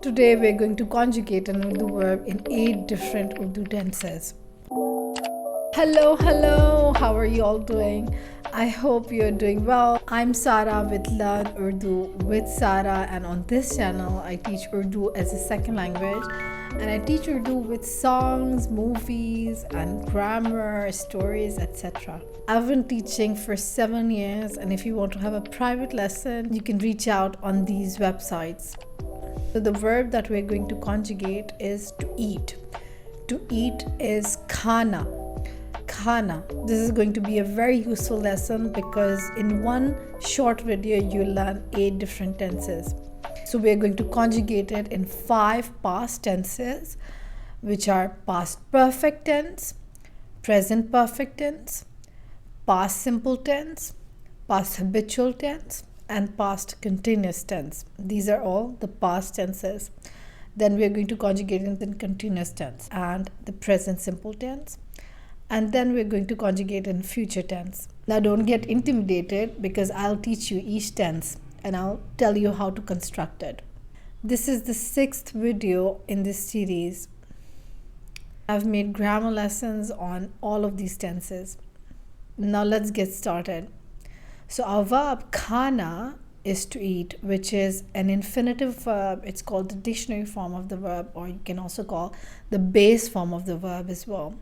Today we're going to conjugate an Urdu verb in 8 different Urdu tenses. Hello, how are you all doing? I hope you're doing well. I'm Sara with Learn Urdu with Sara, and on this channel I teach Urdu as a second language, and I teach Urdu with songs, movies and grammar, stories, etc. I've been teaching for 7 years, and if you want to have a private lesson, you can reach out on these websites. So the verb that we're going to conjugate is to eat. To eat is khana. Khana. This is going to be a very useful lesson because in one short video you'll learn 8 different tenses. So we're going to conjugate it in 5 past tenses, which are past perfect tense, present perfect tense, past simple tense, past habitual tense, and past continuous tense. These are all the past tenses. Then we are going to conjugate it in continuous tense and the present simple tense. And then we're going to conjugate in future tense. Now don't get intimidated because I'll teach you each tense and I'll tell you how to construct it. This is the 6th video in this series. I've made grammar lessons on all of these tenses. Now let's get started. So our verb khana is to eat, which is an infinitive verb. It's called the dictionary form of the verb, or you can also call the base form of the verb as well.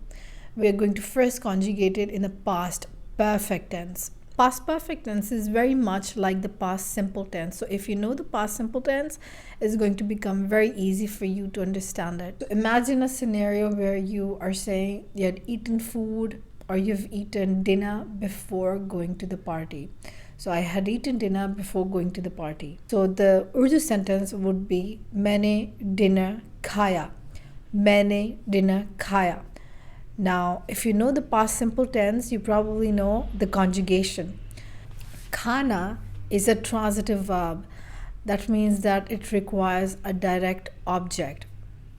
We're going to first conjugate it in the past perfect tense. Past perfect tense is very much like the past simple tense. So if you know the past simple tense, it's going to become very easy for you to understand it. So imagine a scenario where you are saying you had eaten food or you've eaten dinner before going to the party. So I had eaten dinner before going to the party. So the Urdu sentence would be maine dinner khaya. Maine dinner khaya. Now, if you know the past simple tense, you probably know the conjugation. Khana is a transitive verb. That means that it requires a direct object.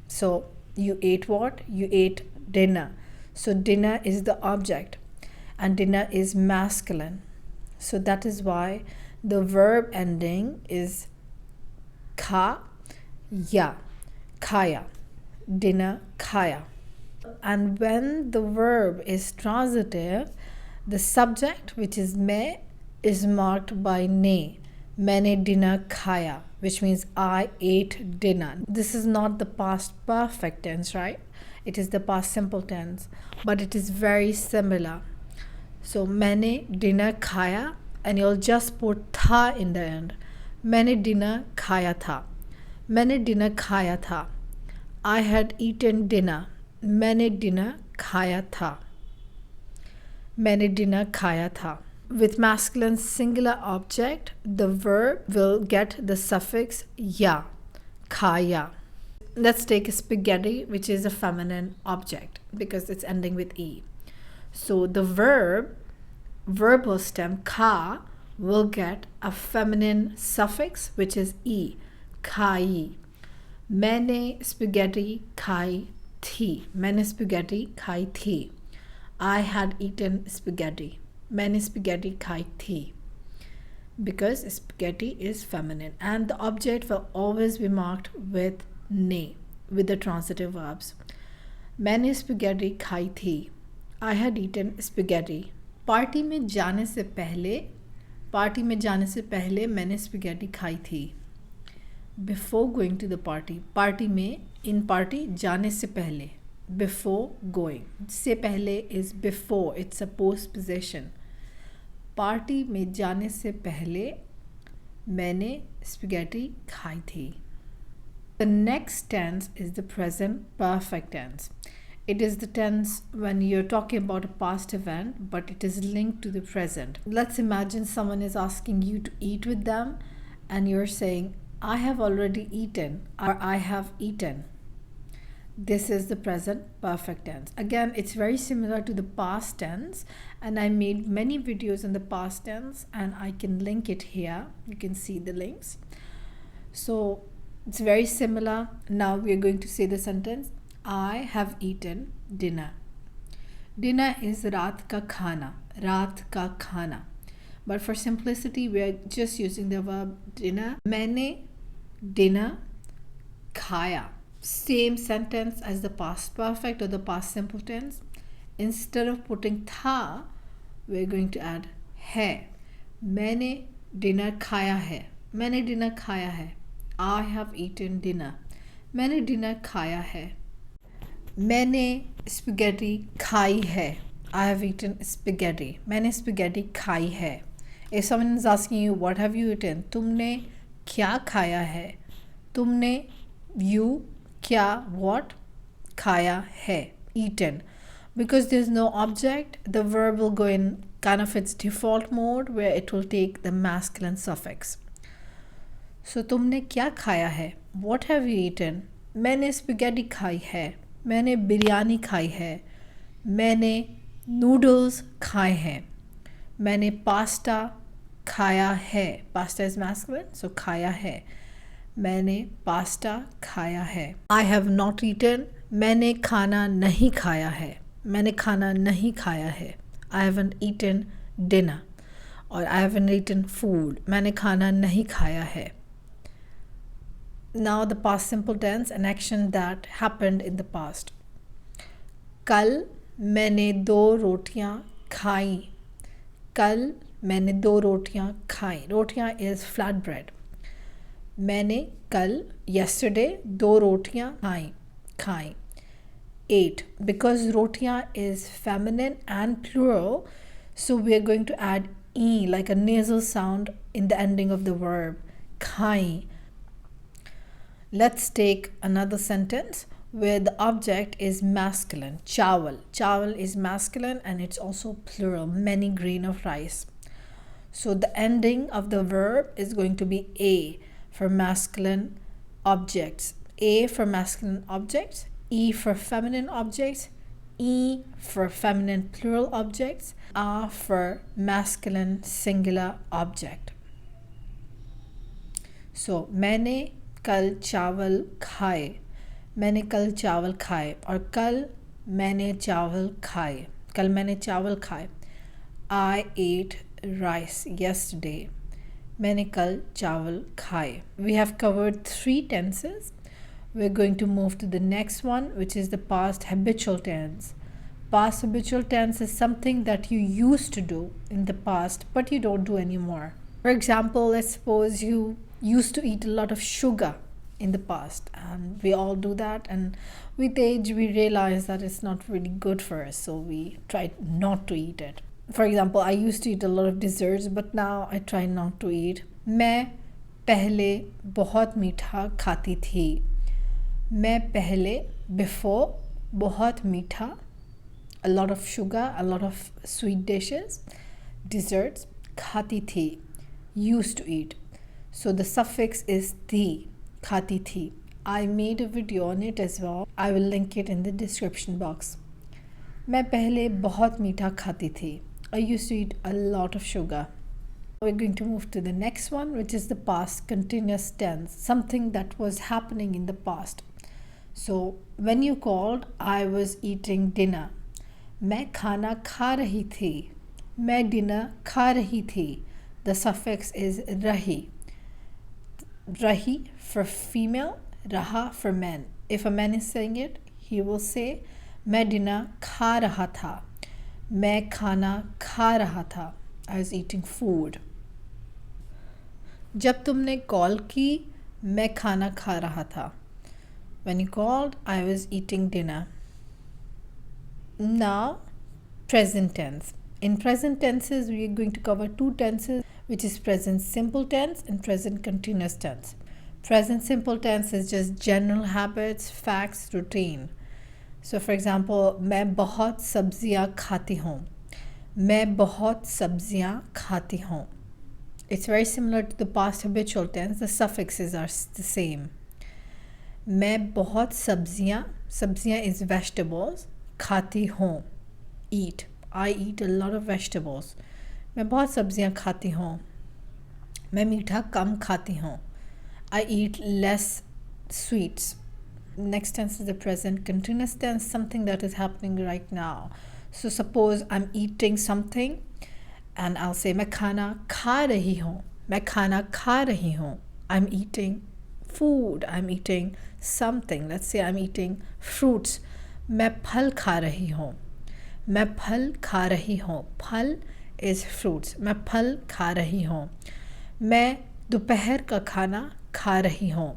So you ate what? You ate dinner. So dinner is the object and dinner is masculine. So that is why the verb ending is kha ya, khaya, dinner khaya. And when the verb is transitive, the subject, which is me, is marked by ne. Maine dinner khaya, which means I ate dinner. This is not the past perfect tense, right? It is the past simple tense, but it is very similar. So maine dinner khaya, and you'll just put tha in the end. Maine dinner khaya tha. Maine dinner khaya tha. I had eaten dinner. Maine dinner khaya tha. Maine dinner khaya tha. With masculine singular object, the verb will get the suffix ya, khaya. Let's take a spaghetti, which is a feminine object because it's ending with e. So the verbal stem kha will get a feminine suffix, which is e, khai. Maine spaghetti khai thi. Maine spaghetti khai thi. I had eaten spaghetti. Maine spaghetti khai thi. Because spaghetti is feminine and the object will always be marked with ne, with the transitive verbs. Maine spaghetti khai thi. I had eaten spaghetti. Party में जाने से पहले मैंने spaghetti खाई थी. Before going to the party. Party में, in party, जाने से पहले. Before going. से पहले is before. It's a postposition. Party में जाने से पहले मैंने स्पैगेटी खाई थी. The next tense is the present perfect tense. It is the tense when you're talking about a past event, but it is linked to the present. Let's imagine someone is asking you to eat with them and you're saying, I have already eaten, or I have eaten. This is the present perfect tense. Again, it's very similar to the past tense, and I made many videos on the past tense and I can link it here. You can see the links. So it's very similar. Now we are going to say the sentence, I have eaten dinner. Dinner is raat ka khana. Raat ka khana. But for simplicity, we are just using the verb dinner. मैंने dinner khaya. Same sentence as the past perfect or the past simple tense. Instead of putting tha, we're going to add hai. मैंने dinner खाया है. मैंने dinner खाया है. I have eaten dinner. मैंने dinner खाया है. मैंने spaghetti खाई है. I have eaten spaghetti. मैंने spaghetti खाई है. If someone is asking you, what have you eaten? तुमने क्या खाया है? तुमने you क्या what खाया है eaten. Because there's no object, the verb will go in kind of its default mode where it will take the masculine suffix. So तुमने क्या खाया है? What have you eaten? मैंने spaghetti खाई है. मैंने बिरयानी खाई है. मैंने noodles खाए हैं. मैंने पास्ता खाया है. Pasta is masculine, so खाया है. मैंने पास्ता खाया है. I have not eaten. मैंने खाना नहीं खाया है. मैंने खाना नहीं खाया है. I haven't eaten dinner. और I haven't eaten food. मैंने खाना नहीं खाया है. Now the past simple tense, an action that happened in the past. कल मैंने 2 रोटियां खाई. कल मैंने 2 रोटियां खाई. रोटियां is flat bread. मैंने कल yesterday 2 रोटियां खाई. ate. Because रोटियां is feminine and plural, so we are going to add e like a nasal sound in the ending of the verb. खाई. Let's take another sentence where the object is masculine. Chawal. Chawal is masculine and it's also plural. Many grain of rice. So the ending of the verb is going to be a for masculine objects. A for masculine objects. E for feminine objects. E for feminine plural objects. A for masculine singular object. So मैंने कल चावल खाए. मैंने कल चावल खाए. और कल मैंने चावल खाए. कल मैंने चावल खाए. I ate rice yesterday. मैंने कल चावल खाए. We have covered 3 tenses. We're going to move to the next one, which is the past habitual tense. Past habitual tense is something that you used to do in the past, but you don't do anymore. For example, let's suppose you used to eat a lot of sugar in the past, and we all do that, and with age we realize that it's not really good for us, so we try not to eat it. For example, I used to eat a lot of desserts, but now I try not to eat. मैं पहले बहुत मीठा खाती थी. मैं पहले before बहुत मीठा, a lot of sugar, a lot of sweet dishes, desserts, खाती थी, used to eat. So the suffix is थी, खाती थी. I made a video on it as well. I will link it in the description box. मैं पहले बहुत मीठा खाती थी. I used to eat a lot of sugar. We're going to move to the next one, which is the past continuous tense, something that was happening in the past. So when you called, I was eating dinner. मैं खाना खा रही थी. मैं dinner खा रही थी. The suffix is रही. Rahi for female, raha for men. If a man is saying it, he will say मैं dinner खा रहा था. मैं खाना खा रहा था. I was eating food. जब तुमने कॉल की, मैं खाना खा रहा था. When you called, I was eating dinner. Now, present tense. In present tenses, we are going to cover 2 tenses, which is present simple tense and present continuous tense. Present simple tense is just general habits, facts, routine. So for example, मैं बहुत सब्जियाँ खाती हूँ. मैं बहुत सब्जियाँ खाती हूँ. It's very similar to the past habitual tense. The suffixes are the same. मैं बहुत सब्जियाँ is vegetables, खाती हूँ, eat. I eat a lot of vegetables. मैं बहुत सब्जियाँ खाती हूँ. मैं मीठा कम खाती हूँ. I eat less sweets. Next tense is the present continuous tense, something that is happening right now. So suppose I'm eating something and I'll say मैं खाना खा रही हूँ. मैं खाना खा रही हूँ. I'm eating food, I'm eating something. Let's say I'm eating fruits. मैं फल खा रही हूँ. मैं फल खा रही हूँ. फल is fruits. मैं फल खा रही हूँ. मैं दोपहर का खाना खा रही हूँ.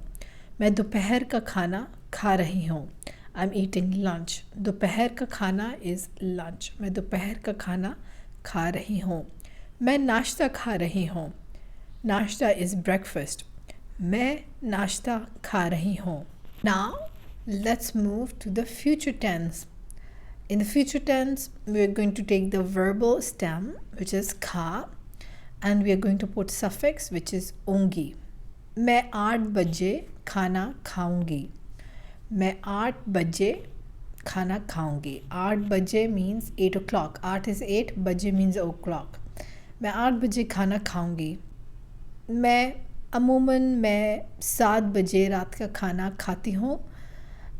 मैं दोपहर का खाना खा रही हूँ. I'm eating lunch. दोपहर का खाना is lunch. मैं दोपहर का खाना खा रही हूँ. मैं नाश्ता खा रही हूँ. नाश्ता is breakfast. मैं नाश्ता खा रही हूँ. Now let's move to the future tense. In the future tense, we are going to take the verbal stem, which is kha, and we are going to put suffix, which is ongi. मैं 8 बजे खाना खाऊंगी. मैं 8 बजे खाना खाऊंगी. 8 बजे means 8 o'clock. 8 is 8, बजे means o'clock. मैं 8 बजे खाना खाऊंगी. मैं 7 बजे रात का खाना खाती हूँ.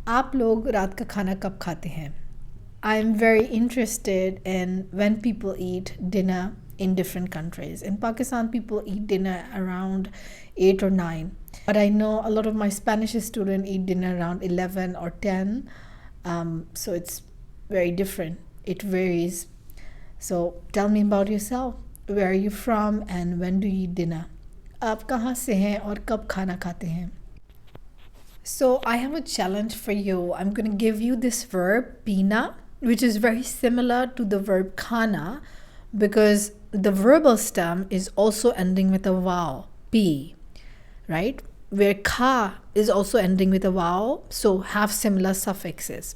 आप लोग रात का खाना कब खाते हैं? I am very interested in when people eat dinner in different countries. In Pakistan, people eat dinner around 8 or 9. But I know a lot of my Spanish students eat dinner around 11 or 10. So it's very different. It varies. So tell me about yourself. Where are you from and when do you eat dinner? आप कहाँ से हैं और कब खाना खाते हैं? So I have a challenge for you. I'm going to give you this verb, pina, which is very similar to the verb khana because the verbal stem is also ending with a vowel, p, right? Where kha is also ending with a vowel, so have similar suffixes.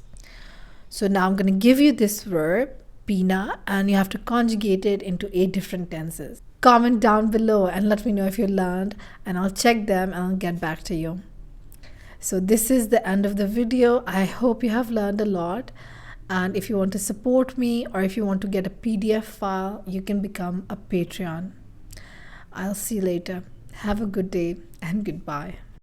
So now I'm going to give you this verb, pina, and you have to conjugate it into 8 different tenses. Comment down below and let me know if you learned, and I'll check them and I'll get back to you. So this is the end of the video. I hope you have learned a lot. And if you want to support me or if you want to get a PDF file, you can become a Patreon. I'll see you later. Have a good day and goodbye.